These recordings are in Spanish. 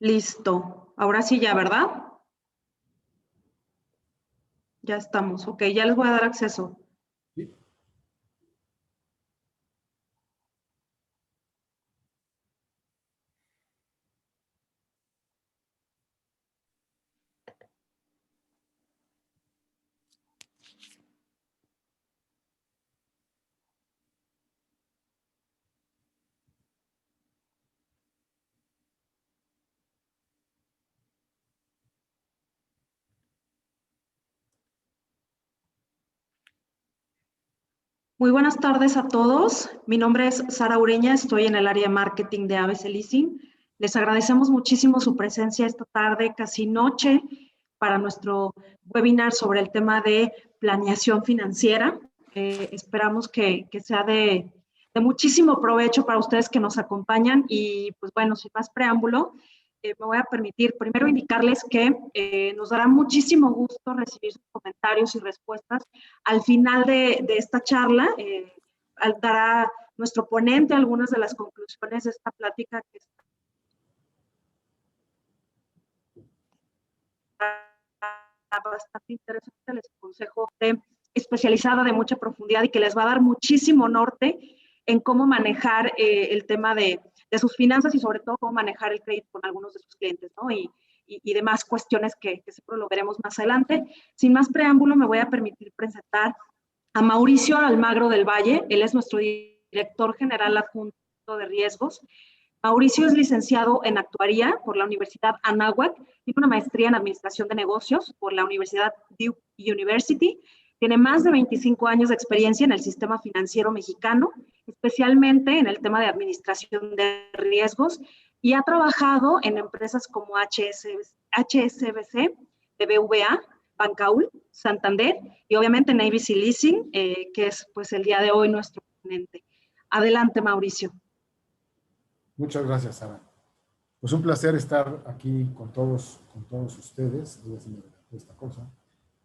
Listo. Ahora sí ya, ¿verdad? Ya estamos. Ok, ya les voy a dar acceso. Sí. Muy buenas tardes a todos. Mi nombre es Sara Ureña, estoy en el área de marketing de ABC Leasing. Les agradecemos muchísimo su presencia esta tarde, casi noche, para nuestro webinar sobre el tema de planeación financiera. Esperamos que sea de muchísimo provecho para ustedes que nos acompañan y pues bueno, sin más preámbulo, me voy a permitir primero indicarles que nos dará muchísimo gusto recibir sus comentarios y respuestas al final de esta charla. Dará nuestro ponente algunas de las conclusiones de esta plática que está bastante interesante. Les aconsejo especializada de mucha profundidad y que les va a dar muchísimo norte en cómo manejar el tema de sus finanzas y sobre todo cómo manejar el crédito con algunos de sus clientes, ¿no? Y demás cuestiones que siempre lo veremos más adelante. Sin más preámbulo, me voy a permitir presentar a Mauricio Almagro del Valle. Él es nuestro director general adjunto de riesgos. Mauricio es licenciado en actuaría por la Universidad Anáhuac, tiene una maestría en administración de negocios por la Universidad Duke University, tiene más de 25 años de experiencia en el sistema financiero mexicano, especialmente en el tema de administración de riesgos, y ha trabajado en empresas como HSBC, BBVA, Bancaul, Santander y obviamente en ABC Leasing, que es pues el día de hoy nuestro ponente. Adelante, Mauricio. Muchas gracias, Sara. Pues un placer estar aquí con todos ustedes. Esta cosa.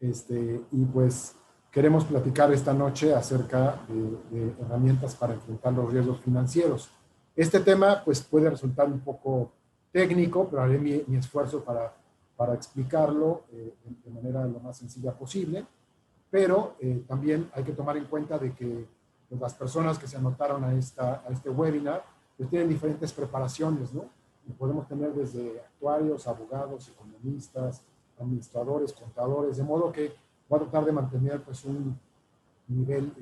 Y pues queremos platicar esta noche acerca de herramientas para enfrentar los riesgos financieros. Este tema pues puede resultar un poco técnico, pero haré mi esfuerzo para explicarlo de manera lo más sencilla posible. Pero también hay que tomar en cuenta de que pues, las personas que se anotaron a este webinar pues tienen diferentes preparaciones, ¿no? Y podemos tener desde actuarios, abogados, economistas, administradores, contadores, de modo que voy a tratar de mantener pues un nivel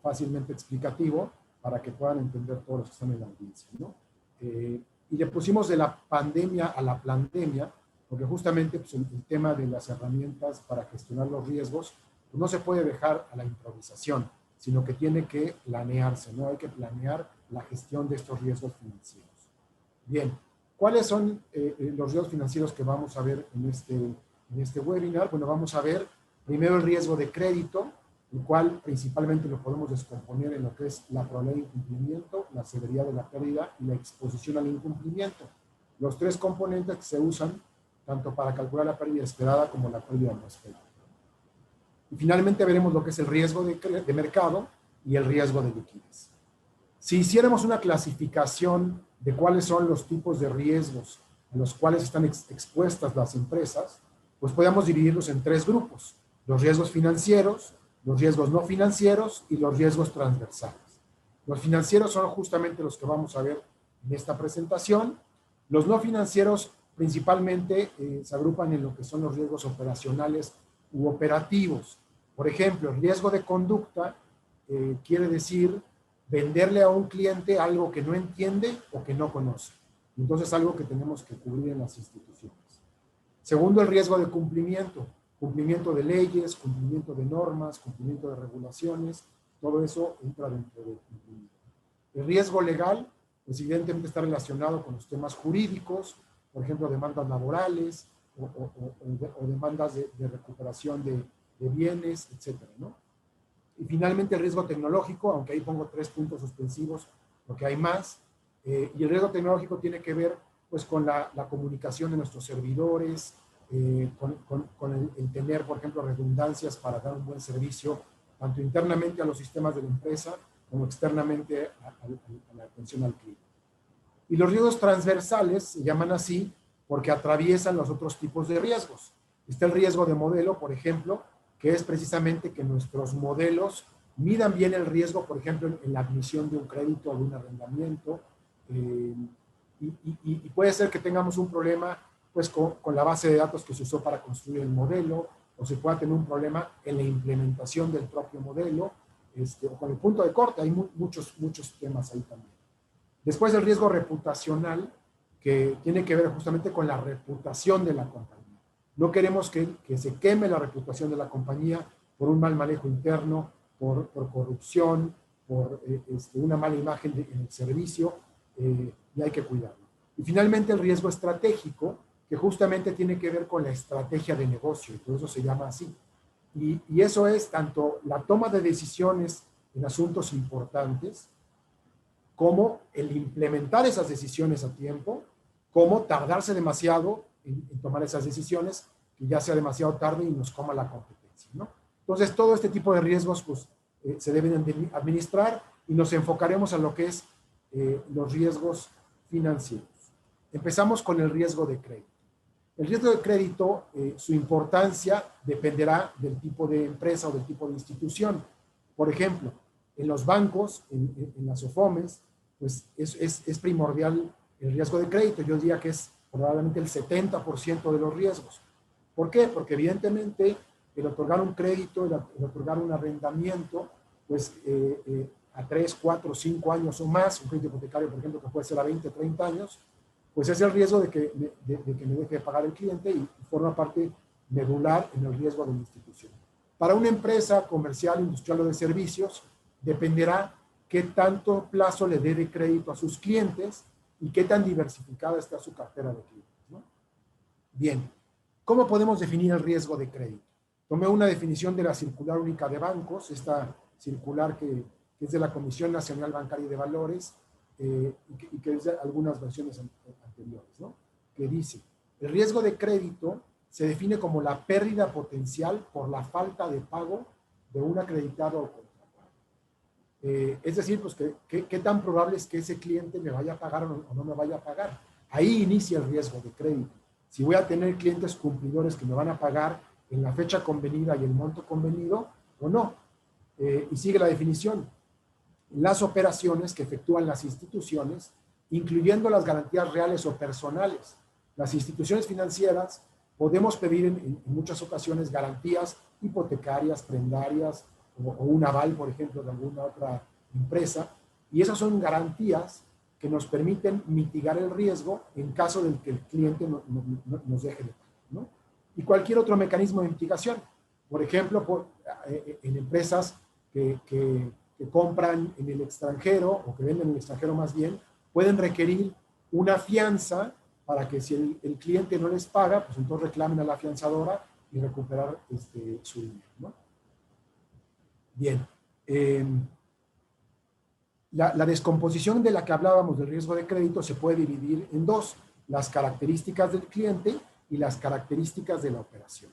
fácilmente explicativo para que puedan entender todos los que están en la audiencia, ¿no? Y le pusimos de la pandemia a la plandemia, porque justamente pues, el tema de las herramientas para gestionar los riesgos pues, no se puede dejar a la improvisación, sino que tiene que planearse, ¿no? Hay que planear la gestión de estos riesgos financieros. Bien, ¿cuáles son los riesgos financieros que vamos a ver en este webinar? Bueno, vamos a ver primero el riesgo de crédito, el cual principalmente lo podemos descomponer en lo que es la probabilidad de incumplimiento, la severidad de la pérdida y la exposición al incumplimiento. Los tres componentes que se usan tanto para calcular la pérdida esperada como la pérdida no esperada. Y finalmente veremos lo que es el riesgo de mercado y el riesgo de liquidez. Si hiciéramos una clasificación de cuáles son los tipos de riesgos a los cuales están expuestas las empresas, pues podemos dividirlos en tres grupos: los riesgos financieros, los riesgos no financieros y los riesgos transversales. Los financieros son justamente los que vamos a ver en esta presentación. Los no financieros principalmente se agrupan en lo que son los riesgos operacionales u operativos. Por ejemplo, el riesgo de conducta quiere decir venderle a un cliente algo que no entiende o que no conoce. Entonces, algo que tenemos que cubrir en las instituciones. Segundo, el riesgo de cumplimiento. Cumplimiento de leyes, cumplimiento de normas, cumplimiento de regulaciones. Todo eso entra dentro del cumplimiento. El riesgo legal, pues evidentemente está relacionado con los temas jurídicos, por ejemplo, demandas laborales o demandas de recuperación de bienes, etcétera, ¿no? Y finalmente el riesgo tecnológico, aunque ahí pongo 3 puntos suspensivos porque hay más. Y el riesgo tecnológico tiene que ver pues, con la comunicación de nuestros servidores, con el tener, por ejemplo, redundancias para dar un buen servicio, tanto internamente a los sistemas de la empresa como externamente a la atención al cliente. Y los riesgos transversales se llaman así porque atraviesan los otros tipos de riesgos. Está el riesgo de modelo, por ejemplo, que es precisamente que nuestros modelos midan bien el riesgo, por ejemplo, en la admisión de un crédito o de un arrendamiento. Y puede ser que tengamos un problema pues, con la base de datos que se usó para construir el modelo, o se pueda tener un problema en la implementación del propio modelo, o con el punto de corte. Hay muchos temas ahí también. Después el riesgo reputacional, que tiene que ver justamente con la reputación de la compañía. No queremos que se queme la reputación de la compañía por un mal manejo interno, por corrupción, por una mala imagen en el servicio, y hay que cuidarlo. Y finalmente el riesgo estratégico, que justamente tiene que ver con la estrategia de negocio, y por eso se llama así. Y eso es tanto la toma de decisiones en asuntos importantes, como el implementar esas decisiones a tiempo, como tardarse demasiado en tomar esas decisiones, que ya sea demasiado tarde y nos coma la competencia, ¿no? Entonces, todo este tipo de riesgos pues, se deben administrar y nos enfocaremos a lo que es los riesgos financieros. Empezamos con el riesgo de crédito. El riesgo de crédito, su importancia dependerá del tipo de empresa o del tipo de institución. Por ejemplo, en los bancos, en las OFOMES, pues es primordial el riesgo de crédito. Yo diría que es probablemente el 70% de los riesgos. ¿Por qué? Porque evidentemente el otorgar un crédito, el otorgar un arrendamiento, pues a 3, 4, 5 años o más, un crédito hipotecario, por ejemplo, que puede ser a 20, 30 años, pues es el riesgo de que me deje de pagar el cliente y forma parte medular en el riesgo de la institución. Para una empresa comercial, industrial o de servicios, dependerá qué tanto plazo le dé de crédito a sus clientes y qué tan diversificada está su cartera de clientes, ¿no? Bien, ¿cómo podemos definir el riesgo de crédito? Tomé una definición de la Circular Única de Bancos, esta circular que es de la Comisión Nacional Bancaria y de Valores, y que es de algunas versiones anteriores, ¿no? Que dice, el riesgo de crédito se define como la pérdida potencial por la falta de pago de un acreditado o contratado. Es decir, pues, ¿qué tan probable es que ese cliente me vaya a pagar o no me vaya a pagar? Ahí inicia el riesgo de crédito. Si voy a tener clientes cumplidores que me van a pagar en la fecha convenida y el monto convenido o no. Y sigue la definición. Las operaciones que efectúan las instituciones, incluyendo las garantías reales o personales. Las instituciones financieras podemos pedir en muchas ocasiones garantías hipotecarias, prendarias o un aval, por ejemplo, de alguna otra empresa, y esas son garantías que nos permiten mitigar el riesgo en caso de que el cliente nos deje de pagar, ¿no? Y cualquier otro mecanismo de mitigación. Por ejemplo, en empresas que compran en el extranjero o que venden en el extranjero más bien, pueden requerir una fianza para que si el cliente no les paga, pues entonces reclamen a la fianzadora y recuperar su dinero, ¿no? Bien. La descomposición de la que hablábamos del riesgo de crédito se puede dividir en dos: las características del cliente y las características de la operación.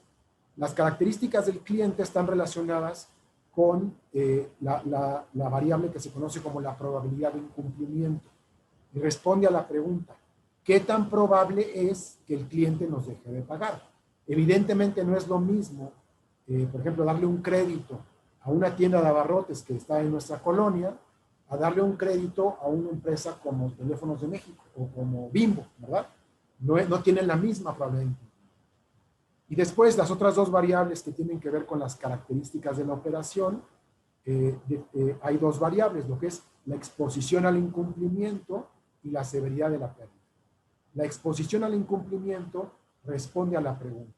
Las características del cliente están relacionadas con la variable que se conoce como la probabilidad de incumplimiento. Y responde a la pregunta, ¿qué tan probable es que el cliente nos deje de pagar? Evidentemente no es lo mismo, por ejemplo, darle un crédito a una tienda de abarrotes que está en nuestra colonia, a darle un crédito a una empresa como Teléfonos de México o como Bimbo, ¿verdad? No tienen la misma probabilidad. Y después las otras dos variables que tienen que ver con las características de la operación, hay dos variables, lo que es la exposición al incumplimiento y la severidad de la pérdida. La exposición al incumplimiento responde a la pregunta,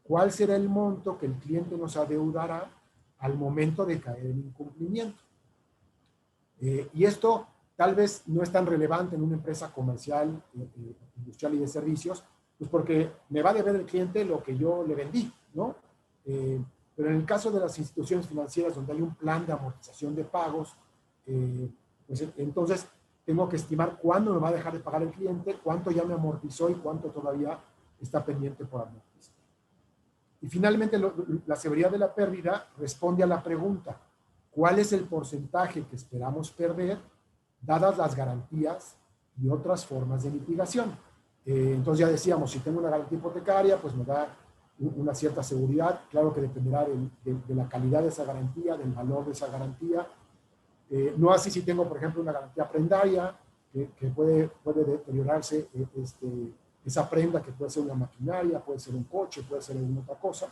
¿cuál será el monto que el cliente nos adeudará al momento de caer en incumplimiento? Y esto tal vez no es tan relevante en una empresa comercial, industrial y de servicios, pues porque me va a deber el cliente lo que yo le vendí, ¿no? Pero en el caso de las instituciones financieras donde hay un plan de amortización de pagos, pues entonces tengo que estimar cuándo me va a dejar de pagar el cliente, cuánto ya me amortizó y cuánto todavía está pendiente por amortizar. Y finalmente la severidad de la pérdida responde a la pregunta, ¿cuál es el porcentaje que esperamos perder dadas las garantías y otras formas de mitigación. Entonces ya decíamos, si tengo una garantía hipotecaria, pues me da una cierta seguridad. Claro que dependerá de la calidad de esa garantía, del valor de esa garantía. No así si tengo, por ejemplo, una garantía prendaria, que puede deteriorarse esa prenda, que puede ser una maquinaria, puede ser un coche, puede ser alguna otra cosa,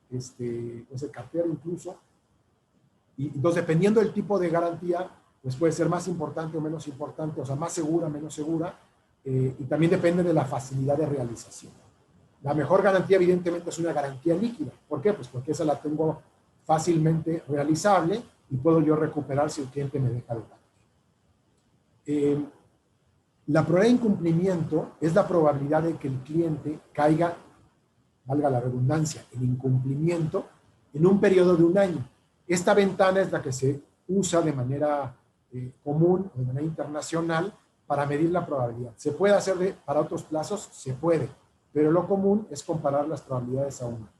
puede ser cartera incluso. Y entonces, dependiendo del tipo de garantía, pues puede ser más importante o menos importante, o sea, más segura, menos segura, y también depende de la facilidad de realización. La mejor garantía, evidentemente, es una garantía líquida. ¿Por qué? Pues porque esa la tengo fácilmente realizable y puedo yo recuperar si el cliente me deja de pagar. La probabilidad de incumplimiento es la probabilidad de que el cliente caiga, valga la redundancia, en incumplimiento en un periodo de un año. Esta ventana es la que se usa de manera común, de manera internacional, para medir la probabilidad. ¿Se puede hacer para otros plazos? Se puede, pero lo común es comparar las probabilidades a una.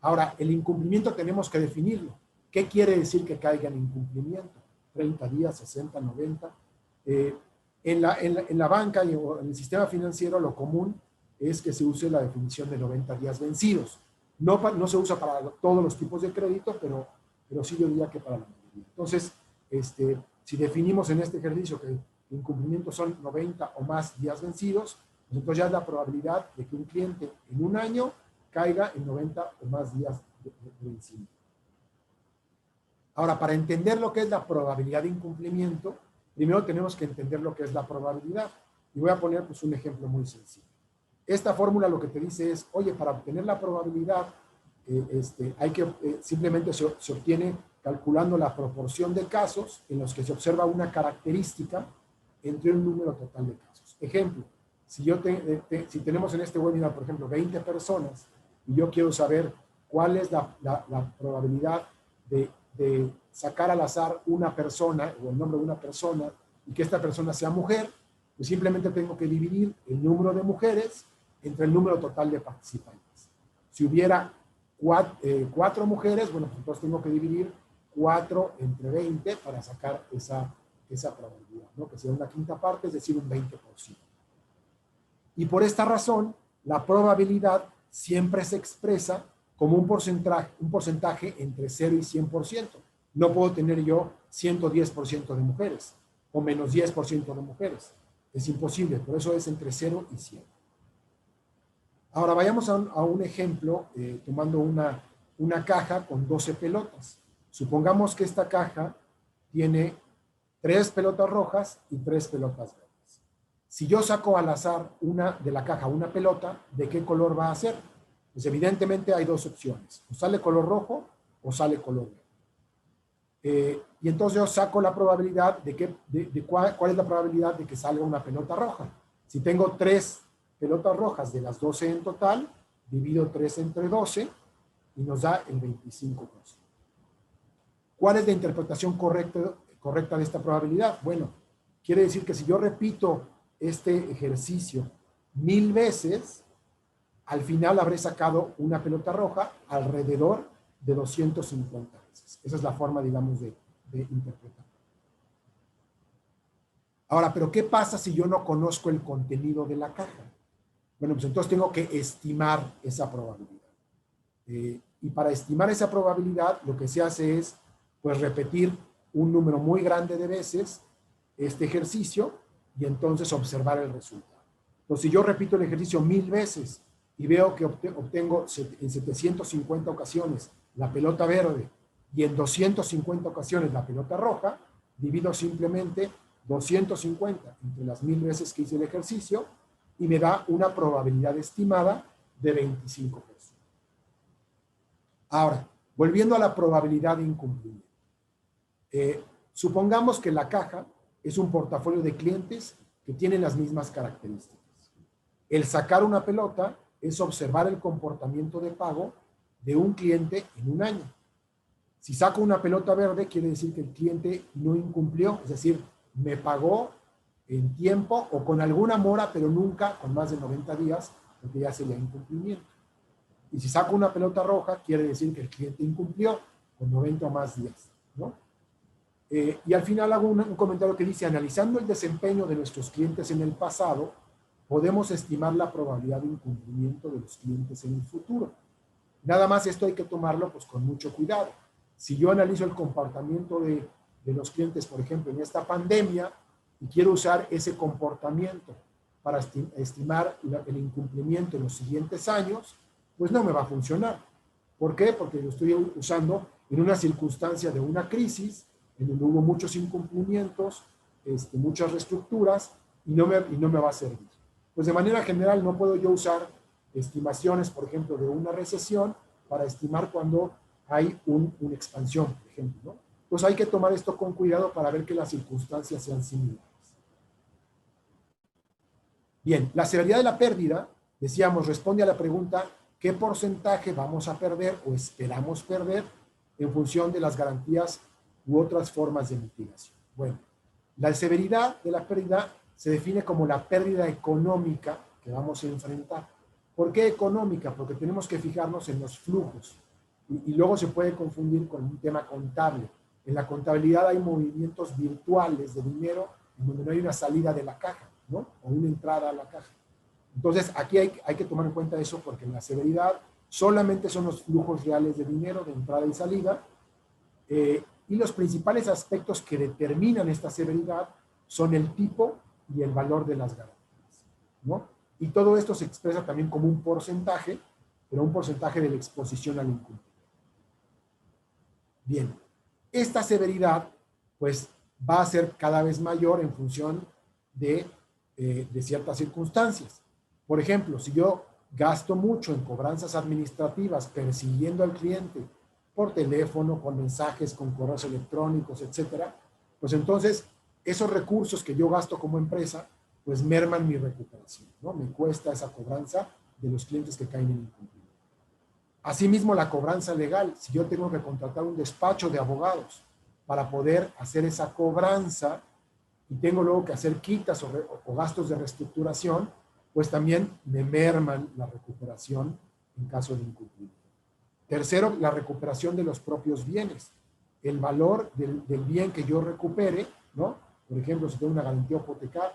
Ahora, el incumplimiento tenemos que definirlo. ¿Qué quiere decir que caiga en incumplimiento? 30 días, 60, 90. En la banca y en el sistema financiero, lo común es que se use la definición de 90 días vencidos. No se usa para todos los tipos de crédito, pero sí yo diría que para la mayoría. Entonces, si definimos en este ejercicio que incumplimientos son 90 o más días vencidos, pues entonces ya es la probabilidad de que un cliente en un año caiga en 90 o más días de vencimiento. Ahora, para entender lo que es la probabilidad de incumplimiento, primero tenemos que entender lo que es la probabilidad. Y voy a poner pues, un ejemplo muy sencillo. Esta fórmula lo que te dice es, oye, para obtener la probabilidad, simplemente se obtiene calculando la proporción de casos en los que se observa una característica entre un número total de casos. Ejemplo, si tenemos en este webinar, por ejemplo, 20 personas y yo quiero saber cuál es la probabilidad de sacar al azar una persona o el nombre de una persona y que esta persona sea mujer, pues simplemente tengo que dividir el número de mujeres entre el número total de participantes. Si hubiera 4 mujeres, bueno, pues entonces tengo que dividir 4 entre 20 para sacar esa probabilidad, ¿no? Que sea una quinta parte, es decir, un 20%. Y por esta razón, la probabilidad siempre se expresa como un porcentaje entre 0 y 100%. No puedo tener yo 110% de mujeres o menos 10% de mujeres. Es imposible, por eso es entre 0 y 100. Ahora vayamos a un ejemplo, tomando una caja con 12 pelotas. Supongamos que esta caja tiene 3 pelotas rojas y 3 pelotas verdes. Si yo saco al azar de la caja una pelota, ¿de qué color va a ser? Pues evidentemente hay 2 opciones. O sale color rojo o sale color verde. Y entonces yo saco la probabilidad cuál es la probabilidad de que salga una pelota roja. Si tengo 3 pelotas rojas de las 12 en total, divido 3 entre 12 y nos da el 25%. ¿Cuál es la interpretación correcta de esta probabilidad? Bueno, quiere decir que si yo repito este ejercicio 1000 veces, al final habré sacado una pelota roja alrededor de 250 veces. Esa es la forma, digamos, de interpretar. Ahora, ¿pero qué pasa si yo no conozco el contenido de la caja? Bueno, pues entonces tengo que estimar esa probabilidad. Y para estimar esa probabilidad, lo que se hace es, pues, repetir un número muy grande de veces este ejercicio y entonces observar el resultado. Entonces, si yo repito el ejercicio 1000 veces y veo que obtengo en 750 ocasiones la pelota verde y en 250 ocasiones la pelota roja, divido simplemente 250 entre las 1000 veces que hice el ejercicio y me da una probabilidad estimada de 25%. Ahora, volviendo a la probabilidad de incumplimiento. Supongamos que la caja es un portafolio de clientes que tienen las mismas características. El sacar una pelota es observar el comportamiento de pago de un cliente en un año. Si saco una pelota verde, quiere decir que el cliente no incumplió, es decir, me pagó en tiempo o con alguna mora, pero nunca con más de 90 días, porque ya sería incumplimiento. Y si saco una pelota roja, quiere decir que el cliente incumplió con 90 o más días, ¿no? Y al final hago un comentario que dice, analizando el desempeño de nuestros clientes en el pasado, podemos estimar la probabilidad de incumplimiento de los clientes en el futuro. Nada más esto hay que tomarlo pues con mucho cuidado. Si yo analizo el comportamiento de los clientes, por ejemplo, en esta pandemia, y quiero usar ese comportamiento para estimar el incumplimiento en los siguientes años, pues no me va a funcionar. ¿Por qué? Porque lo estoy usando en una circunstancia de una crisis, en donde hubo muchos incumplimientos, muchas reestructuras, y no me va a servir. Pues de manera general no puedo yo usar estimaciones, por ejemplo, de una recesión para estimar cuando hay una expansión, por ejemplo, ¿no? Entonces hay que tomar esto con cuidado para ver que las circunstancias sean similares. Bien, la severidad de la pérdida, decíamos, responde a la pregunta ¿qué porcentaje vamos a perder o esperamos perder en función de las garantías u otras formas de mitigación? Bueno, la severidad de la pérdida se define como la pérdida económica que vamos a enfrentar. ¿Por qué económica? Porque tenemos que fijarnos en los flujos y luego se puede confundir con un tema contable. En la contabilidad hay movimientos virtuales de dinero en donde no hay una salida de la caja, ¿no? O una entrada a la caja. Entonces, aquí hay que tomar en cuenta eso porque en la severidad solamente son los flujos reales de dinero de entrada y salida y los principales aspectos que determinan esta severidad son el tipo y el valor de las garantías, ¿no? Y todo esto se expresa también como un porcentaje, pero un porcentaje de la exposición al incumplimiento. Bien, esta severidad pues va a ser cada vez mayor en función de ciertas circunstancias. Por ejemplo, si yo gasto mucho en cobranzas administrativas persiguiendo al cliente por teléfono, con mensajes, con correos electrónicos, etcétera, pues entonces esos recursos que yo gasto como empresa, pues merman mi recuperación, ¿no? Me cuesta esa cobranza de los clientes que caen en incumplimiento. Asimismo, la cobranza legal, si yo tengo que contratar un despacho de abogados para poder hacer esa cobranza y tengo luego que hacer quitas o gastos de reestructuración, pues también me merman la recuperación en caso de incumplimiento. Tercero, la recuperación de los propios bienes. El valor del bien que yo recupere, ¿no? Por ejemplo, si tengo una garantía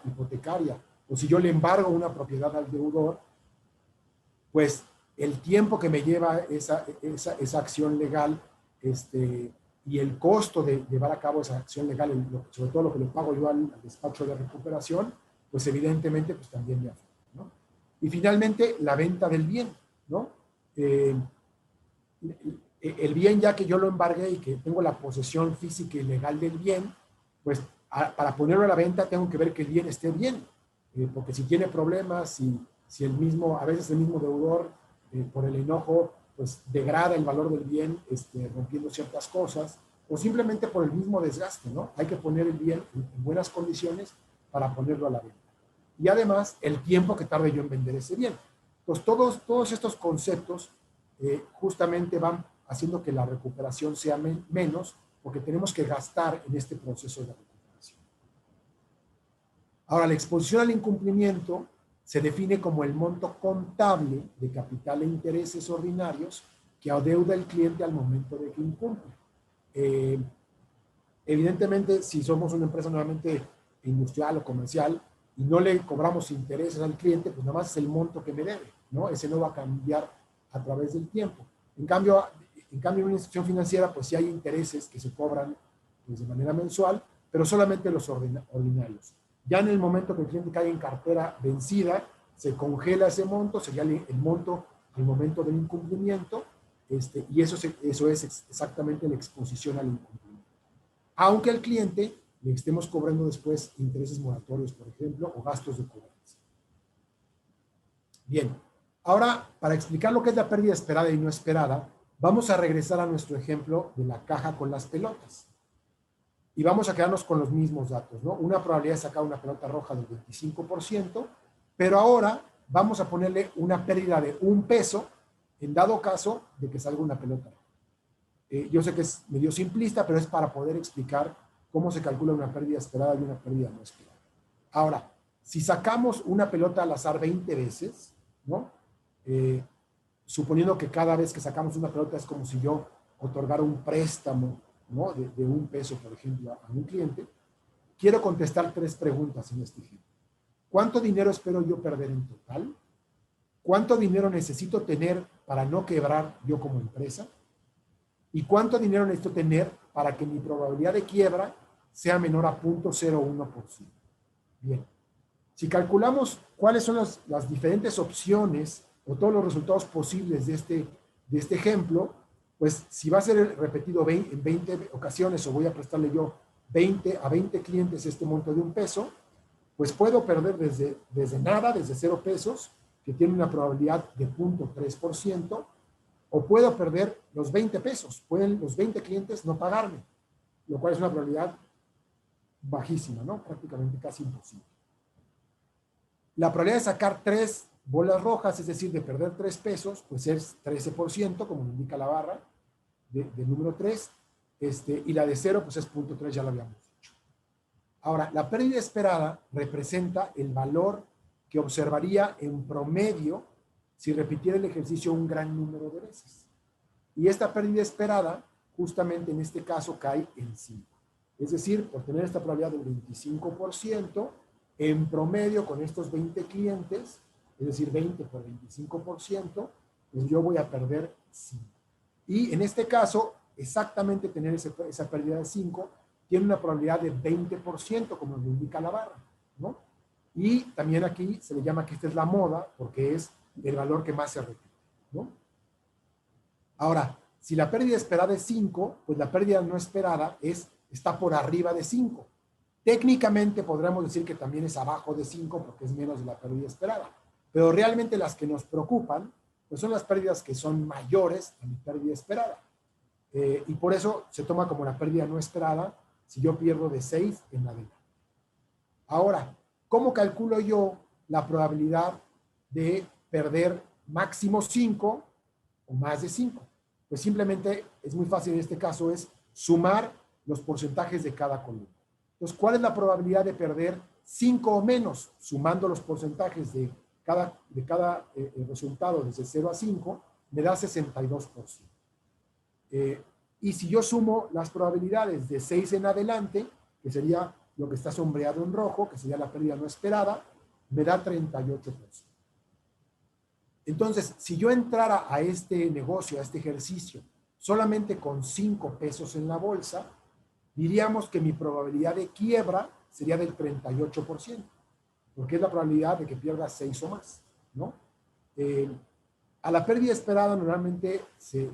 hipotecaria o si yo le embargo una propiedad al deudor, pues el tiempo que me lleva esa acción legal y el costo de llevar a cabo esa acción legal, sobre todo lo que le pago yo al despacho de recuperación, pues evidentemente pues también me afecta, ¿no? Y finalmente, la venta del bien, ¿no? El bien ya que yo lo embargué y que tengo la posesión física y legal del bien, pues para ponerlo a la venta tengo que ver que el bien esté bien, porque si tiene problemas, si a veces el mismo deudor por el enojo pues degrada el valor del bien rompiendo ciertas cosas, o simplemente por el mismo desgaste, ¿no? Hay que poner el bien en buenas condiciones para ponerlo a la venta. Y además, el tiempo que tarde yo en vender ese bien. Pues todos estos conceptos justamente van haciendo que la recuperación sea menos, porque tenemos que gastar en este proceso de recuperación. Ahora, la exposición al incumplimiento se define como el monto contable de capital e intereses ordinarios que adeuda el cliente al momento de que incumple. Evidentemente, si somos una empresa nuevamente industrial o comercial y no le cobramos intereses al cliente, pues nada más es el monto que me debe, ¿no? Ese no va a cambiar a través del tiempo. En cambio en una institución financiera, pues sí hay intereses que se cobran pues, de manera mensual, pero solamente los ordinarios. Ya en el momento que el cliente cae en cartera vencida, se congela ese monto, sería el monto al momento del incumplimiento, y eso es exactamente la exposición al incumplimiento. Aunque al cliente le estemos cobrando después intereses moratorios, por ejemplo, o gastos de cobranza. Bien, ahora para explicar lo que es la pérdida esperada y no esperada, vamos a regresar a nuestro ejemplo de la caja con las pelotas. Y vamos a quedarnos con los mismos datos, ¿no? Una probabilidad de sacar una pelota roja del 25%, pero ahora vamos a ponerle una pérdida de $1 en dado caso de que salga una pelota roja. Yo sé que es medio simplista, pero es para poder explicar cómo se calcula una pérdida esperada y una pérdida no esperada. Ahora, si sacamos una pelota al azar 20 veces, ¿no? Suponiendo que cada vez que sacamos una pelota es como si yo otorgara un préstamo ¿no? De 1 peso, por ejemplo, a un cliente, quiero contestar 3 preguntas en este ejemplo. ¿Cuánto dinero espero yo perder en total? ¿Cuánto dinero necesito tener para no quebrar yo como empresa? ¿Y cuánto dinero necesito tener para que mi probabilidad de quiebra sea menor a 0.01%? Bien, si calculamos cuáles son las diferentes opciones o todos los resultados posibles de este ejemplo, pues si va a ser repetido en 20 ocasiones o voy a prestarle yo 20 a 20 clientes este monto de 1 peso, pues puedo perder desde nada, desde 0 pesos, que tiene una probabilidad de 0.3%, o puedo perder los 20 pesos. Pueden los 20 clientes no pagarme, lo cual es una probabilidad bajísima, ¿no? Prácticamente casi imposible. La probabilidad de sacar 3 bolas rojas, es decir, de perder 3 pesos, pues es 13%, como indica la barra del número 3, y la de 0, pues es 0.3, ya lo habíamos dicho. Ahora, la pérdida esperada representa el valor que observaría en promedio si repitiera el ejercicio un gran número de veces. Y esta pérdida esperada, justamente en este caso, cae en 5. Es decir, por tener esta probabilidad del 25%, en promedio con estos 20 clientes, es decir, 20 por 25%, pues yo voy a perder 5. Y en este caso, exactamente tener esa pérdida de 5 tiene una probabilidad de 20%, como lo indica la barra, ¿no? Y también aquí se le llama que esta es la moda, porque es el valor que más se repite, ¿no? Ahora, si la pérdida esperada es 5, pues la pérdida no esperada está por arriba de 5. Técnicamente podríamos decir que también es abajo de 5 porque es menos de la pérdida esperada. Pero realmente las que nos preocupan, pues son las pérdidas que son mayores a mi pérdida esperada. Y por eso se toma como la pérdida no esperada si yo pierdo de 6 en adelante. Ahora, ¿cómo calculo yo la probabilidad de perder máximo 5 o más de 5? Pues simplemente es muy fácil en este caso, es sumar los porcentajes de cada columna. Entonces, ¿cuál es la probabilidad de perder 5 o menos? Sumando los porcentajes de cada resultado desde 0 a 5, me da 62%. Y si yo sumo las probabilidades de 6 en adelante, que sería lo que está sombreado en rojo, que sería la pérdida no esperada, me da 38%. Entonces, si yo entrara a este negocio, a este ejercicio, solamente con 5 pesos en la bolsa, diríamos que mi probabilidad de quiebra sería del 38%, porque es la probabilidad de que pierda 6 o más, ¿no? A la pérdida esperada normalmente se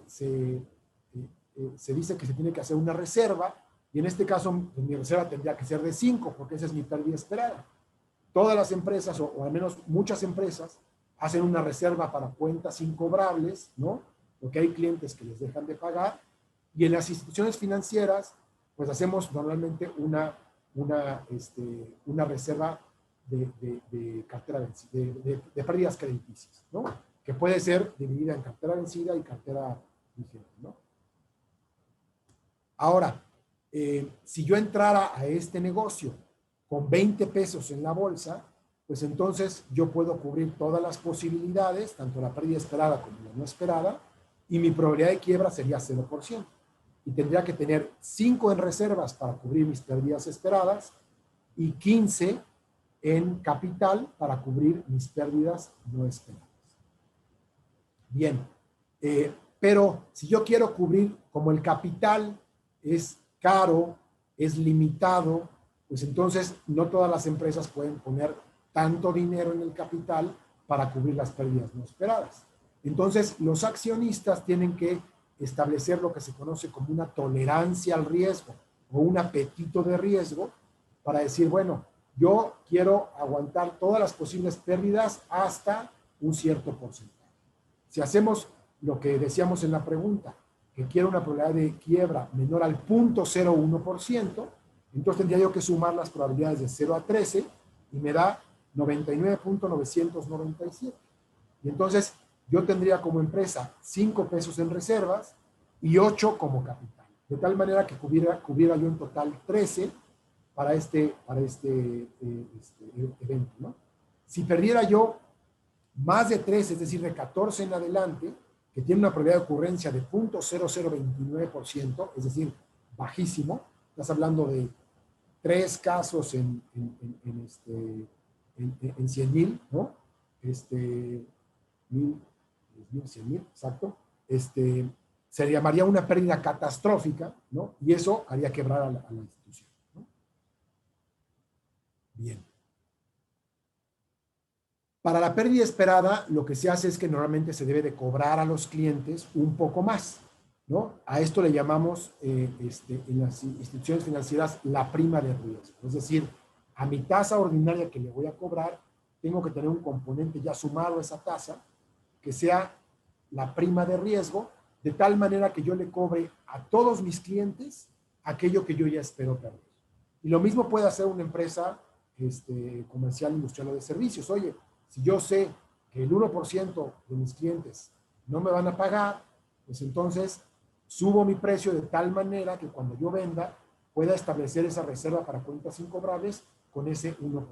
dice que se tiene que hacer una reserva, y en este caso pues, mi reserva tendría que ser de 5, porque esa es mi pérdida esperada. Todas las empresas, o al menos muchas empresas, hacen una reserva para cuentas incobrables, ¿no? Porque hay clientes que les dejan de pagar, y en las instituciones financieras, pues hacemos normalmente una reserva de cartera vencida, de pérdidas crediticias, ¿no? Que puede ser dividida en cartera vencida y cartera vigente, ¿no? Ahora, si yo entrara a este negocio con 20 pesos en la bolsa, pues entonces yo puedo cubrir todas las posibilidades, tanto la pérdida esperada como la no esperada, y mi probabilidad de quiebra sería 0%. Y tendría que tener 5 en reservas para cubrir mis pérdidas esperadas y 15 en capital para cubrir mis pérdidas no esperadas. Bien, pero si yo quiero cubrir, como el capital es caro, es limitado, pues entonces no todas las empresas pueden poner tanto dinero en el capital para cubrir las pérdidas no esperadas. Entonces, los accionistas tienen que establecer lo que se conoce como una tolerancia al riesgo o un apetito de riesgo para decir, bueno, yo quiero aguantar todas las posibles pérdidas hasta un cierto porcentaje. Si hacemos lo que decíamos en la pregunta, que quiero una probabilidad de quiebra menor al 0.01%, entonces tendría yo que sumar las probabilidades de 0 a 13 y me da 99.997. Y entonces yo tendría como empresa 5 pesos en reservas y 8 como capital. De tal manera que cubriera yo en total 13 para este evento, ¿no? Si perdiera yo más de 13, es decir, de 14 en adelante, que tiene una probabilidad de ocurrencia de 0.0029%, es decir, bajísimo. Estás hablando de 3 casos en 100,000, ¿no? 100,000, exacto. Se llamaría una pérdida catastrófica, ¿no? Y eso haría quebrar a la institución, ¿no? Bien. Para la pérdida esperada, lo que se hace es que normalmente se debe de cobrar a los clientes un poco más, ¿no? A esto le llamamos en las instituciones financieras la prima de riesgo. Es decir, a mi tasa ordinaria que le voy a cobrar, tengo que tener un componente ya sumado a esa tasa que sea la prima de riesgo, de tal manera que yo le cobre a todos mis clientes aquello que yo ya espero perder. Y lo mismo puede hacer una empresa comercial, industrial o de servicios. Oye, si yo sé que el 1% de mis clientes no me van a pagar, pues entonces subo mi precio de tal manera que cuando yo venda pueda establecer esa reserva para cuentas incobrables con ese 1%.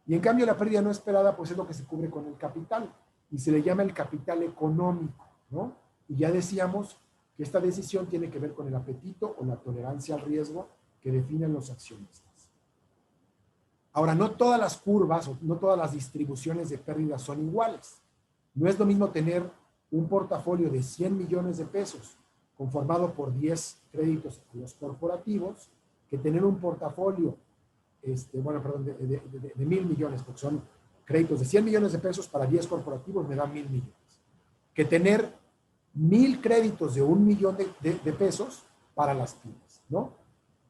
Y en cambio la pérdida no esperada pues es lo que se cubre con el capital y se le llama el capital económico, ¿no? Y ya decíamos que esta decisión tiene que ver con el apetito o la tolerancia al riesgo que definen los accionistas. Ahora, no todas las curvas o no todas las distribuciones de pérdidas son iguales. No es lo mismo tener un portafolio de 100 millones de pesos conformado por 10 créditos a los corporativos que tener un portafolio, de 1,000 millones, porque son créditos de 100 millones de pesos para 10 corporativos me dan 1,000 millones. Que tener 1,000 créditos de 1 millón de pesos para las pymes, ¿no?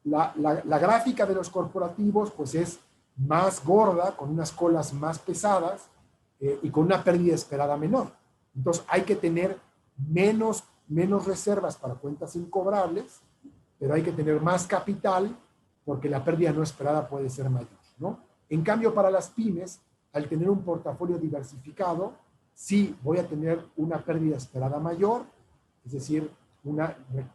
La gráfica de los corporativos pues es más gorda, con unas colas más pesadas y con una pérdida esperada menor. Entonces hay que tener menos reservas para cuentas incobrables, pero hay que tener más capital porque la pérdida no esperada puede ser mayor, ¿no? En cambio, para las pymes, al tener un portafolio diversificado, sí voy a tener una pérdida esperada mayor, es decir,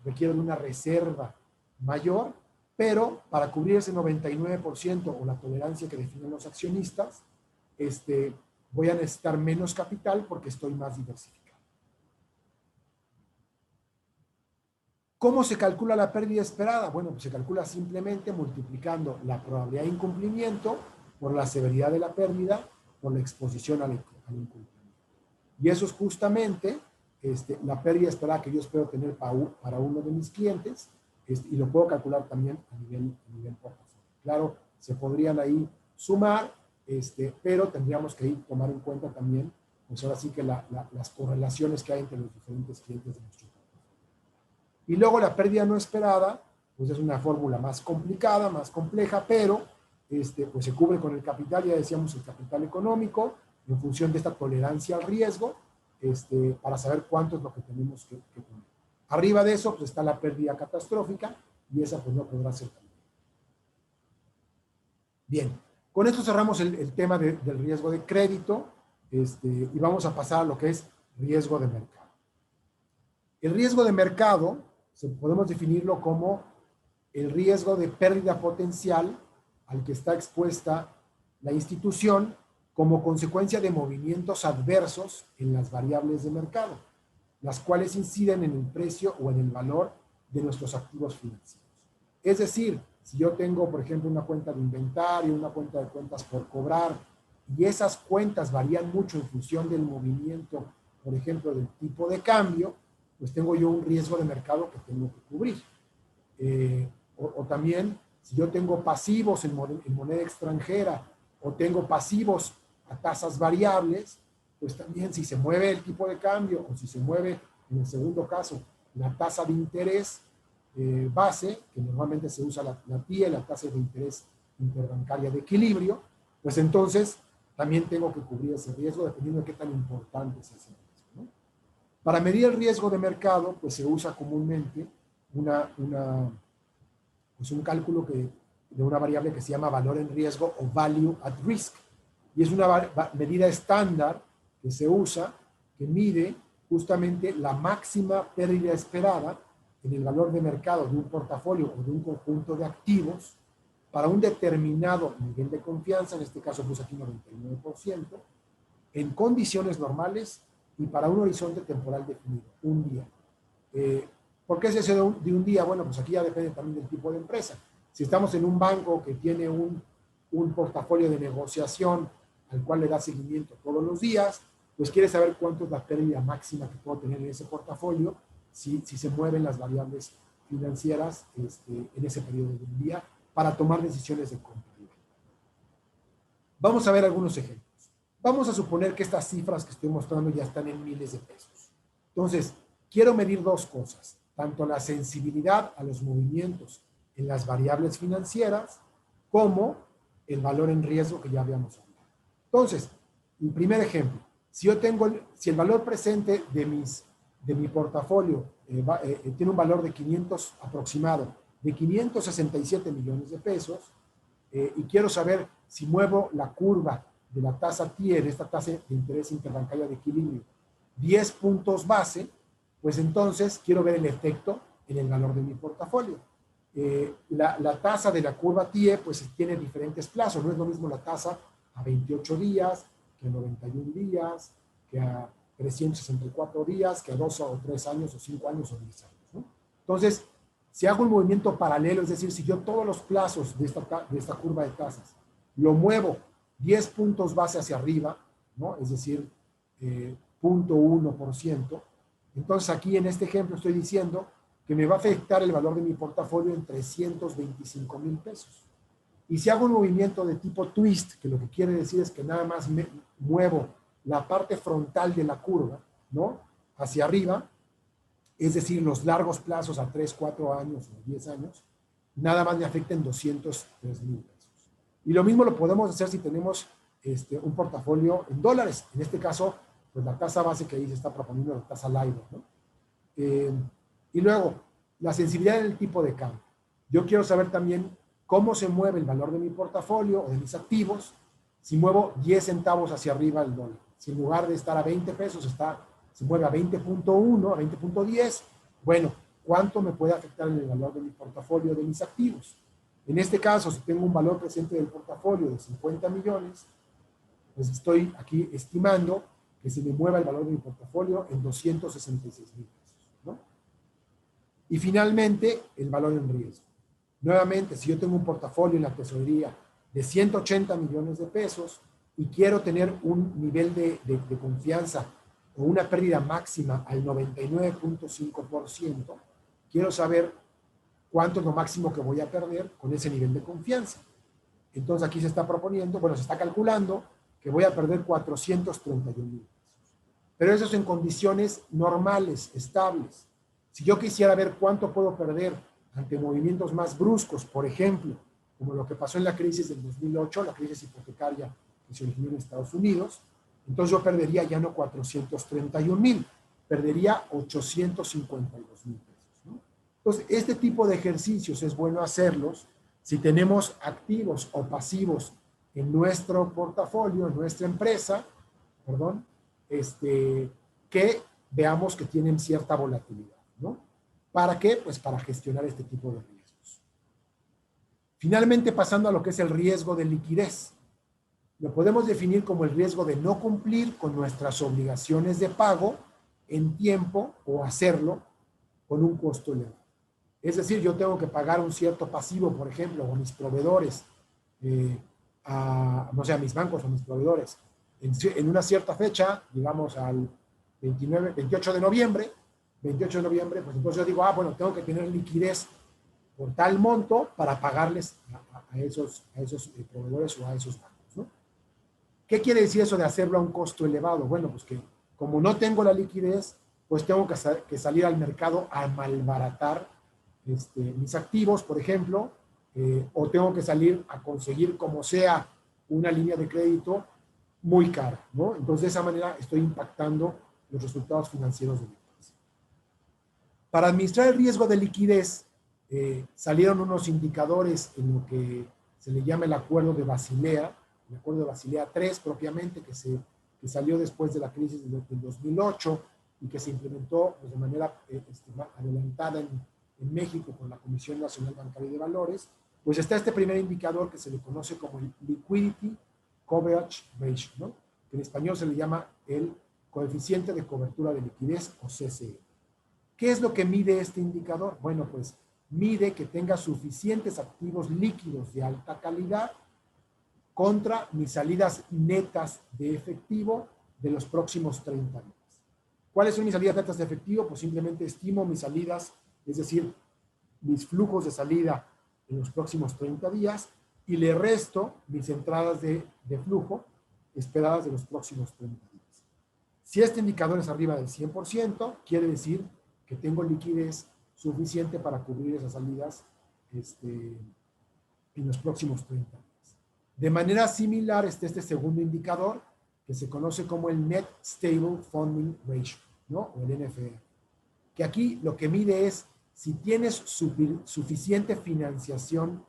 requiere de una reserva mayor, pero para cubrir ese 99% o la tolerancia que definen los accionistas, voy a necesitar menos capital porque estoy más diversificado. ¿Cómo se calcula la pérdida esperada? Bueno, pues se calcula simplemente multiplicando la probabilidad de incumplimiento por la severidad de la pérdida por la exposición al incumplimiento. Y eso es justamente la pérdida esperada que yo espero tener para uno de mis clientes, y lo puedo calcular también a nivel portafolio. Claro, se podrían ahí sumar, pero tendríamos que tomar en cuenta también, pues ahora sí que las correlaciones que hay entre los diferentes clientes de nuestro portafolio. Y luego la pérdida no esperada, pues es una fórmula más complicada, más compleja, pero pues se cubre con el capital, ya decíamos el capital económico, en función de esta tolerancia al riesgo, para saber cuánto es lo que tenemos que poner. Arriba de eso pues está la pérdida catastrófica y esa pues no podrá ser también. Bien, con esto cerramos el tema del riesgo de crédito y vamos a pasar a lo que es riesgo de mercado. El riesgo de mercado podemos definirlo como el riesgo de pérdida potencial al que está expuesta la institución como consecuencia de movimientos adversos en las variables de mercado, las cuales inciden en el precio o en el valor de nuestros activos financieros. Es decir, si yo tengo, por ejemplo, una cuenta de inventario, una cuenta de cuentas por cobrar, y esas cuentas varían mucho en función del movimiento, por ejemplo, del tipo de cambio, pues tengo yo un riesgo de mercado que tengo que cubrir. O también, si yo tengo pasivos en moneda extranjera o tengo pasivos a tasas variables, pues también si se mueve el tipo de cambio o si se mueve, en el segundo caso, la tasa de interés base, que normalmente se usa la TIE, la tasa de interés interbancaria de equilibrio, pues entonces también tengo que cubrir ese riesgo dependiendo de qué tan importante es ese riesgo, ¿no? Para medir el riesgo de mercado, pues se usa comúnmente pues un cálculo de una variable que se llama valor en riesgo o value at risk. Y es una medida estándar que se usa, que mide justamente la máxima pérdida esperada en el valor de mercado de un portafolio o de un conjunto de activos para un determinado nivel de confianza, en este caso puse aquí 99%, en condiciones normales y para un horizonte temporal definido, un día. ¿Por qué es ese de un día? Bueno, pues aquí ya depende también del tipo de empresa. Si estamos en un banco que tiene un portafolio de negociación al cual le da seguimiento todos los días, pues quiere saber cuánto es la pérdida máxima que puedo tener en ese portafolio si se mueven las variables financieras en ese periodo de un día para tomar decisiones de compra. Vamos a ver algunos ejemplos. Vamos a suponer que estas cifras que estoy mostrando ya están en miles de pesos. Entonces, quiero medir dos cosas, tanto la sensibilidad a los movimientos en las variables financieras como el valor en riesgo que ya habíamos hablado. Entonces, el primer ejemplo, si el valor presente de mi portafolio tiene un valor de 500 aproximado, de 567 millones de pesos, y quiero saber si muevo la curva de la tasa TIER, esta tasa de interés interbancaria de equilibrio, 10 puntos base, pues entonces quiero ver el efecto en el valor de mi portafolio. La tasa de la curva TIE pues tiene diferentes plazos, no es lo mismo la tasa a 28 días, que a 91 días, que a 364 días, que a 2 o 3 años, o 5 años, o 10 años, ¿no? Entonces, si hago un movimiento paralelo, es decir, si yo todos los plazos de esta curva de tasas lo muevo 10 puntos base hacia arriba, ¿no? Es decir, 0.1%, entonces aquí en este ejemplo estoy diciendo que me va a afectar el valor de mi portafolio en 325,000 pesos. Y si hago un movimiento de tipo twist, que lo que quiere decir es que nada más muevo la parte frontal de la curva, ¿no? Hacia arriba, es decir, los largos plazos a 3, 4 años o 10 años, nada más me afecta en 203,000 pesos. Y lo mismo lo podemos hacer si tenemos un portafolio en dólares. En este caso, pues la tasa base que ahí se está proponiendo, la tasa LIBOR, ¿no? Y luego, la sensibilidad del tipo de cambio. Yo quiero saber también cómo se mueve el valor de mi portafolio o de mis activos si muevo 10 centavos hacia arriba el dólar. Si en lugar de estar a 20 pesos se mueve a 20.1, a 20.10, bueno, ¿cuánto me puede afectar en el valor de mi portafolio, de mis activos? En este caso, si tengo un valor presente del portafolio de 50 millones, pues estoy aquí estimando que se me mueva el valor de mi portafolio en 266,000 pesos, ¿no? Y finalmente, el valor en riesgo. Nuevamente, si yo tengo un portafolio en la tesorería de 180 millones de pesos y quiero tener un nivel de confianza o una pérdida máxima al 99.5%, quiero saber cuánto es lo máximo que voy a perder con ese nivel de confianza. Entonces aquí se está proponiendo, bueno, se está calculando que voy a perder 431,000 pesos. Pero eso es en condiciones normales, estables. Si yo quisiera ver cuánto puedo perder ante movimientos más bruscos, por ejemplo, como lo que pasó en la crisis del 2008, la crisis hipotecaria que se originó en Estados Unidos, entonces yo perdería ya no 431,000, perdería 852,000 pesos, ¿no? Entonces, este tipo de ejercicios es bueno hacerlos si tenemos activos o pasivos en nuestro portafolio, en nuestra empresa, perdón, que veamos que tienen cierta volatilidad, ¿no? ¿Para qué? Pues para gestionar este tipo de riesgos. Finalmente, pasando a lo que es el riesgo de liquidez. Lo podemos definir como el riesgo de no cumplir con nuestras obligaciones de pago en tiempo o hacerlo con un costo elevado. Es decir, yo tengo que pagar un cierto pasivo, por ejemplo, a mis proveedores, no sé, a mis bancos o a mis proveedores, en una cierta fecha, digamos al 28 de noviembre, pues entonces yo digo, bueno, tengo que tener liquidez por tal monto para pagarles a esos proveedores o a esos bancos, ¿no? ¿Qué quiere decir eso de hacerlo a un costo elevado? Bueno, pues que como no tengo la liquidez, pues tengo que salir al mercado a malbaratar mis activos, por ejemplo, o tengo que salir a conseguir como sea una línea de crédito muy cara, ¿no? Entonces, de esa manera estoy impactando los resultados financieros de mi empresa. Para administrar el riesgo de liquidez, salieron unos indicadores en lo que se le llama el Acuerdo de Basilea, el Acuerdo de Basilea III propiamente, que salió después de la crisis del 2008 y que se implementó pues, de manera adelantada en México por la Comisión Nacional Bancaria y de Valores. Pues está este primer indicador que se le conoce como el Liquidity Coverage Ratio, ¿no? Que en español se le llama el coeficiente de cobertura de liquidez o CCL. ¿Qué es lo que mide este indicador? Bueno, pues mide que tenga suficientes activos líquidos de alta calidad contra mis salidas netas de efectivo de los próximos 30 días. ¿Cuáles son mis salidas netas de efectivo? Pues simplemente estimo mis salidas, es decir, mis flujos de salida en los próximos 30 días y le resto mis entradas de flujo esperadas de los próximos 30 días. Si este indicador es arriba del 100%, quiere decir que tengo liquidez suficiente para cubrir esas salidas en los próximos 30 días. De manera similar está este segundo indicador que se conoce como el Net Stable Funding Ratio, ¿no? O el NFR, que aquí lo que mide es si tienes suficiente financiación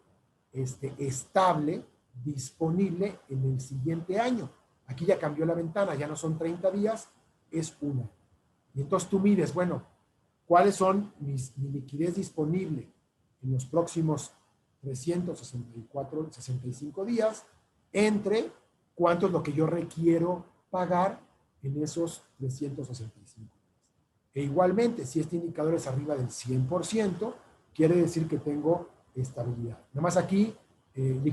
estable disponible en el siguiente año. Aquí ya cambió la ventana, ya no son 30 días, es una. Y entonces tú mides, bueno, ¿cuáles son mi liquidez disponible en los próximos 365 días entre cuánto es lo que yo requiero pagar en esos 365 días? E igualmente, si este indicador es arriba del 100%, quiere decir que tengo estabilidad. Nada más aquí, tengo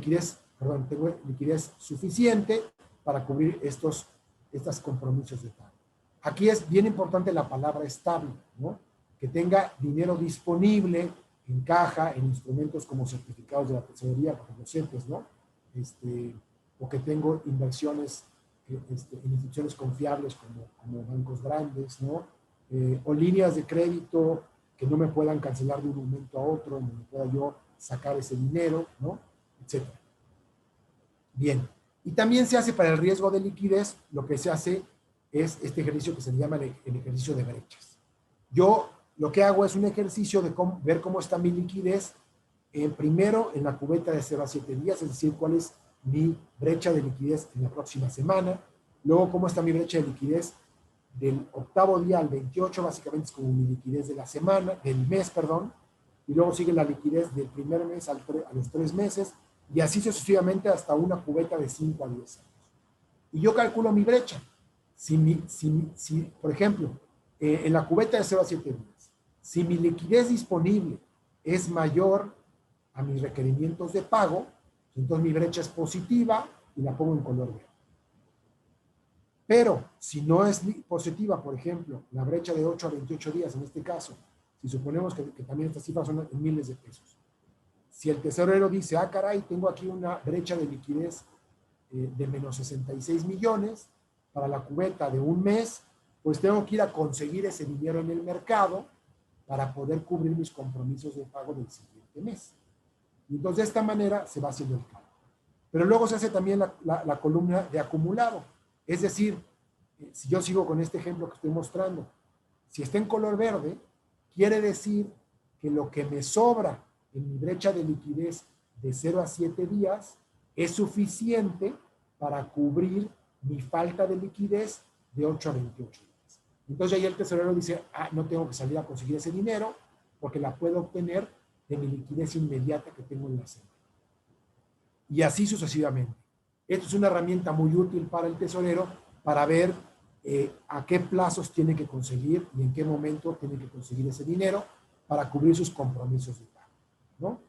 liquidez suficiente para cubrir estos compromisos de pago. Aquí es bien importante la palabra estable, ¿no? Que tenga dinero disponible en caja, en instrumentos como certificados de la tesorería, como los CETES, ¿no? O que tengo inversiones en instituciones confiables como bancos grandes, ¿no? O líneas de crédito que no me puedan cancelar de un momento a otro, donde pueda yo sacar ese dinero, ¿no? Etcétera. Bien. Y también se hace para el riesgo de liquidez, lo que se hace es este ejercicio que se llama el ejercicio de brechas. Yo lo que hago es un ejercicio de ver cómo está mi liquidez, primero en la cubeta de 0 a 7 días, es decir, cuál es mi brecha de liquidez en la próxima semana, luego cómo está mi brecha de liquidez del octavo día al 28, básicamente es como mi liquidez de la semana, del mes, perdón, y luego sigue la liquidez del primer mes a los 3 meses, y así sucesivamente hasta una cubeta de 5 a 10 años. Y yo calculo mi brecha. Si por ejemplo, en la cubeta de 0 a 7 días, si mi liquidez disponible es mayor a mis requerimientos de pago, entonces mi brecha es positiva y la pongo en color verde. Pero si no es positiva, por ejemplo, la brecha de 8 a 28 días, en este caso, si suponemos que también estas cifras son en miles de pesos, si el tesorero dice, ah, caray, tengo aquí una brecha de liquidez de menos 66 millones para la cubeta de un mes, pues tengo que ir a conseguir ese dinero en el mercado para poder cubrir mis compromisos de pago del siguiente mes. Y entonces de esta manera se va haciendo el cálculo. Pero luego se hace también la columna de acumulado. Es decir, si yo sigo con este ejemplo que estoy mostrando, si está en color verde, quiere decir que lo que me sobra en mi brecha de liquidez de 0 a 7 días es suficiente para cubrir mi falta de liquidez de 8 a 28 días. Entonces ahí el tesorero dice, ah, no tengo que salir a conseguir ese dinero porque la puedo obtener de mi liquidez inmediata que tengo en la semana. Y así sucesivamente. Esto es una herramienta muy útil para el tesorero para ver a qué plazos tiene que conseguir y en qué momento tiene que conseguir ese dinero para cubrir sus compromisos de pago, ¿no?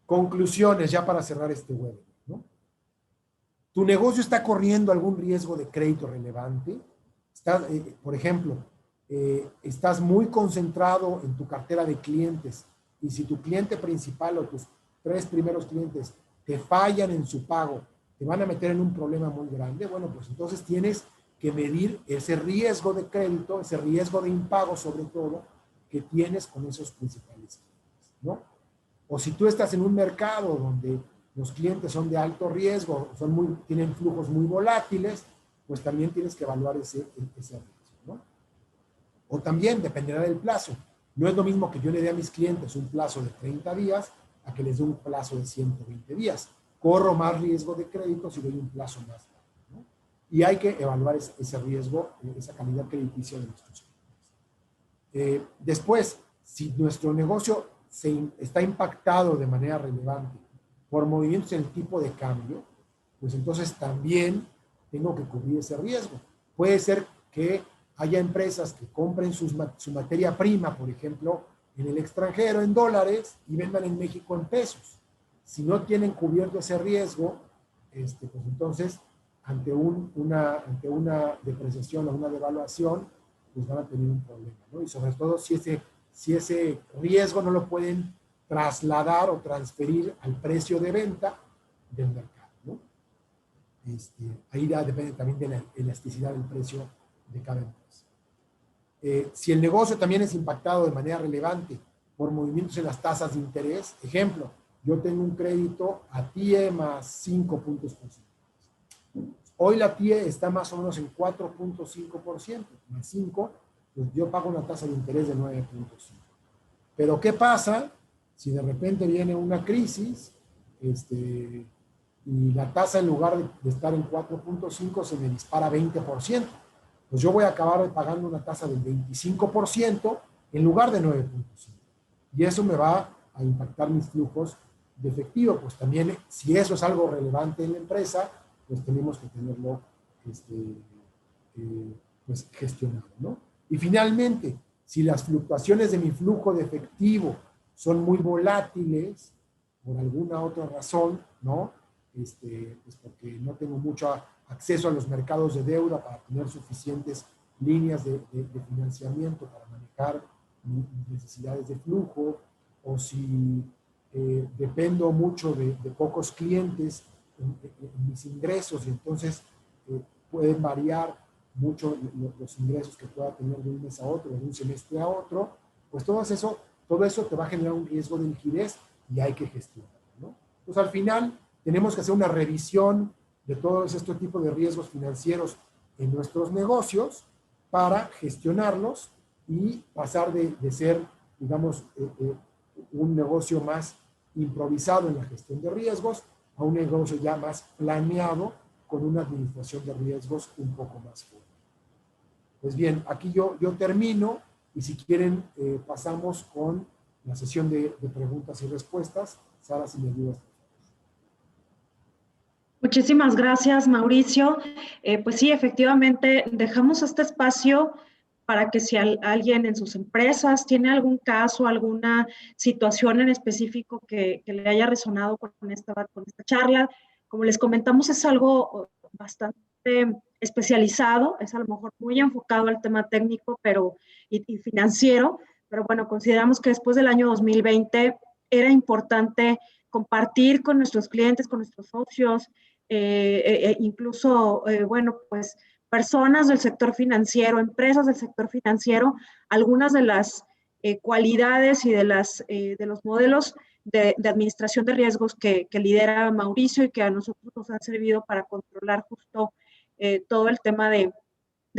Conclusiones ya para cerrar este webinar, ¿no? ¿Tu negocio está corriendo algún riesgo de crédito relevante? Por ejemplo, estás muy concentrado en tu cartera de clientes y si tu cliente principal o tus 3 primeros clientes te fallan en su pago, te van a meter en un problema muy grande, bueno, pues entonces tienes que medir ese riesgo de crédito, ese riesgo de impago sobre todo, que tienes con esos principales clientes, ¿no? O si tú estás en un mercado donde los clientes son de alto riesgo, tienen flujos muy volátiles, pues también tienes que evaluar ese riesgo, ¿no? O también dependerá del plazo. No es lo mismo que yo le dé a mis clientes un plazo de 30 días a que les dé un plazo de 120 días. Corro más riesgo de crédito si doy un plazo más largo, ¿no? Y hay que evaluar ese riesgo, esa calidad crediticia de nuestros clientes. Después, si nuestro negocio está impactado de manera relevante por movimientos en el tipo de cambio, pues entonces también tengo que cubrir ese riesgo. Puede ser que haya empresas que compren su materia prima, por ejemplo, en el extranjero en dólares y vendan en México en pesos. Si no tienen cubierto ese riesgo, pues entonces, ante una depreciación o una devaluación, pues van a tener un problema, ¿no? Y sobre todo si ese riesgo no lo pueden trasladar o transferir al precio de venta del mercado, ¿no? Ahí ya depende también de la elasticidad del precio de cada empresa. Si el negocio también es impactado de manera relevante por movimientos en las tasas de interés, ejemplo, yo tengo un crédito a TIE más 5 puntos porcentuales. Hoy la TIE está más o menos en 4.5%, más 5, pues yo pago una tasa de interés de 9.5. Pero ¿qué pasa si de repente viene una crisis y la tasa en lugar de estar en 4.5 se me dispara a 20%? Pues yo voy a acabar pagando una tasa del 25% en lugar de 9.5. Y eso me va a impactar mis flujos de efectivo. Pues también, si eso es algo relevante en la empresa, pues tenemos que tenerlo pues gestionado, ¿no? Y finalmente, si las fluctuaciones de mi flujo de efectivo son muy volátiles, por alguna otra razón, ¿no? Pues porque no tengo mucho acceso a los mercados de deuda para tener suficientes líneas de financiamiento para manejar mis necesidades de flujo, o si dependo mucho de pocos clientes en mis ingresos, y entonces pueden variar mucho los ingresos que pueda tener de un mes a otro, de un semestre a otro, pues todo eso te va a generar un riesgo de liquidez y hay que gestionarlo, ¿no? Pues al final tenemos que hacer una revisión de todos estos tipos de riesgos financieros en nuestros negocios para gestionarlos y pasar de ser, digamos, un negocio más improvisado en la gestión de riesgos a un negocio ya más planeado con una administración de riesgos un poco más fuerte. Pues bien, aquí yo termino y si quieren pasamos con la sesión de preguntas y respuestas. Sara, si me ayudas. Muchísimas gracias, Mauricio. Pues sí, efectivamente, dejamos este espacio para que si alguien en sus empresas tiene algún caso, alguna situación en específico que le haya resonado con esta charla, como les comentamos, es algo bastante especializado, es a lo mejor muy enfocado al tema técnico y financiero, pero bueno, consideramos que después del año 2020 era importante compartir con nuestros clientes, con nuestros socios, incluso, bueno, pues personas del sector financiero, empresas del sector financiero, algunas de las cualidades y de los modelos de administración de riesgos que lidera Mauricio y que a nosotros nos han servido para controlar justo todo el tema de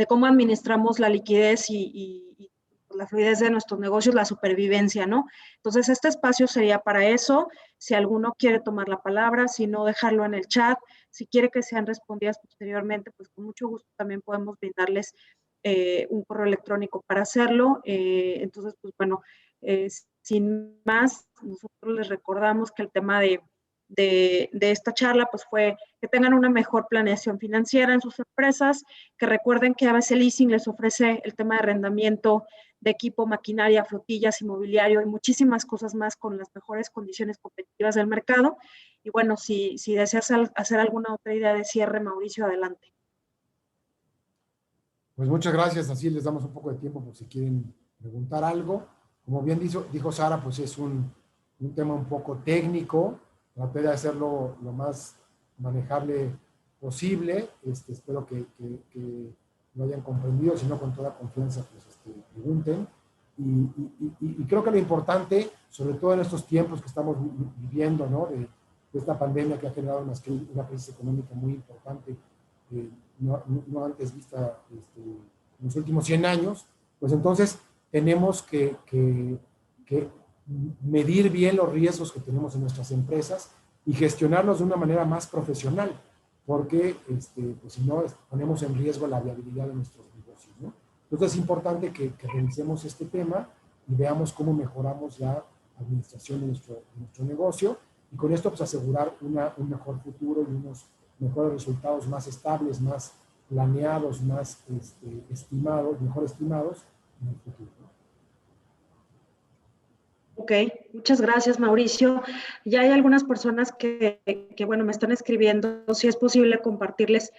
cómo administramos la liquidez y la fluidez de nuestros negocios, la supervivencia, ¿no? Entonces, este espacio sería para eso. Si alguno quiere tomar la palabra, si no, dejarlo en el chat. Si quiere que sean respondidas posteriormente, pues con mucho gusto también podemos brindarles un correo electrónico para hacerlo. Entonces, pues bueno, sin más, nosotros les recordamos que el tema de esta charla pues fue que tengan una mejor planeación financiera en sus empresas, que recuerden que ABC Leasing les ofrece el tema de arrendamiento de equipo, maquinaria, flotillas, inmobiliario y muchísimas cosas más con las mejores condiciones competitivas del mercado. Y bueno, si deseas hacer alguna otra idea de cierre, Mauricio, adelante. Pues muchas gracias, así les damos un poco de tiempo por si quieren preguntar algo. Como bien dijo Sara, pues es un tema un poco técnico. Traté de hacerlo lo más manejable posible. Espero que lo hayan comprendido, si no, con toda confianza, pues pregunten. Y creo que lo importante, sobre todo en estos tiempos que estamos viviendo, ¿no? De esta pandemia que ha generado una crisis económica muy importante, no antes vista en los últimos 100 años, pues entonces tenemos que medir bien los riesgos que tenemos en nuestras empresas y gestionarlos de una manera más profesional, porque pues si no ponemos en riesgo la viabilidad de nuestros negocios, ¿no? Entonces es importante que revisemos este tema y veamos cómo mejoramos la administración de nuestro negocio y con esto pues asegurar un mejor futuro y unos mejores resultados más estables, más planeados, más estimados, mejor estimados en el futuro, ¿no? Ok, muchas gracias, Mauricio. Ya hay algunas personas bueno, me están escribiendo si es posible compartirles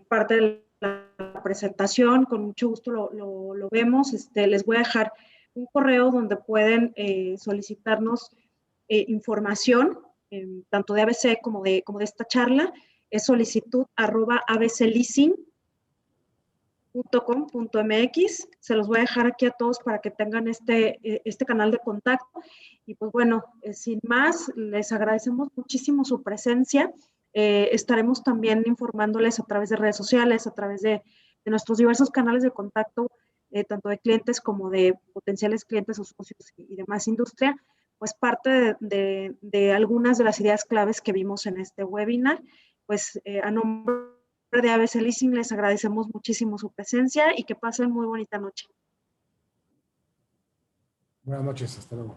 parte de la presentación. Con mucho gusto lo vemos. Les voy a dejar un correo donde pueden solicitarnos información, tanto de ABC como de esta charla. Es solicitud@abcleasing.com.mx. Se los voy a dejar aquí a todos para que tengan este canal de contacto. Y pues bueno, sin más, les agradecemos muchísimo su presencia. Estaremos también informándoles a través de redes sociales, a través de nuestros diversos canales de contacto, tanto de clientes como de potenciales clientes o socios y demás industria, pues parte de algunas de las ideas claves que vimos en este webinar. Pues a nombre de ABC Leasing les agradecemos muchísimo su presencia y que pasen muy bonita noche. Buenas noches, hasta luego.